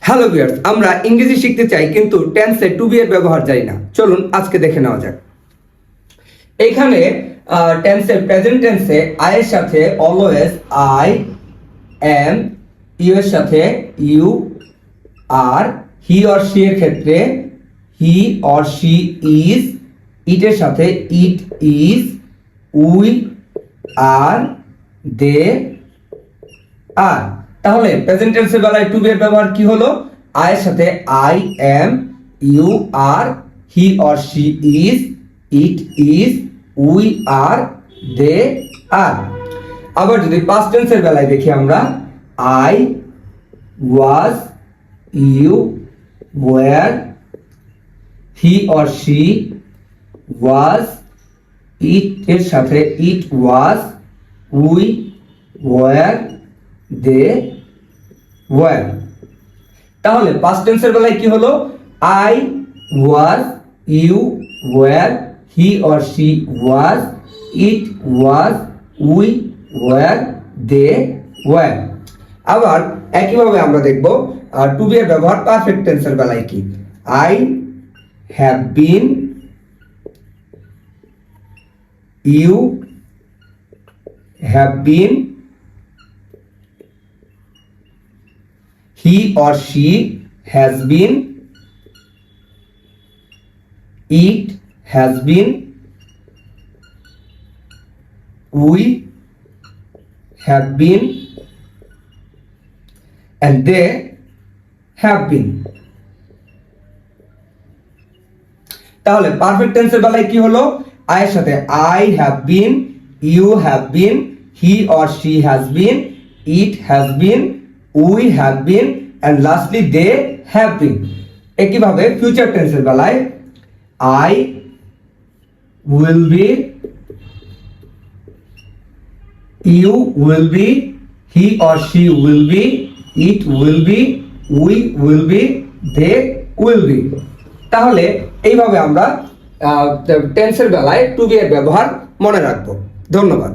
Hello viewers, আমরা ইংরেজি শিখতে চাই কিন্তু টেন্সে টু বি এর ব্যবহার জানি না। চলুন আজকে দেখে নেওয়া যাক। এইখানে টেন্সে প্রেজেন্ট টেন্সে আই এর সাথে অলওয়েজ, আই এম, ইউ এর সাথে you, R he or she এর ক্ষেত্রে he or she is, it এর সাথে ইট ইজ, উই আর, দে আর। তাহলে প্রেজেন্ট টেন্সের বেলায় টু বি এর ব্যবহার কি হলো? আই এর সাথে I am, you R, he or she is, it is, we are, they are. আবার যদি পাস্ট টেন্সের বেলায় দেখি আমরা, I was, you were, he or she was, it এর সাথে it was, we were, they were. তাহলে পাস্ট টেন্সের বেলায় কি হলো? I was, you were, he or she was, it was, we were, they were. আবার একইভাবে আমরা দেখব টু বি এর ব্যবহার পারফেক্ট টেন্সের বেলায় কি? I have been, you have been, he or she has been, it has been, we have been, and they have been. তাহলে পারফেক্ট টেন্সের বেলায় কি হলো? আই এর সাথে I have been, you have been, he or she has been, it has been, we have been, and lastly they have been. একইভাবে future টেন্সের বেলায় I will be, you will be, he or she will be, it will be, we will be, they will be. তাহলে এইভাবে আমরা টেন্সের বেলায় two B এর ব্যবহার মনে রাখবো। ধন্যবাদ।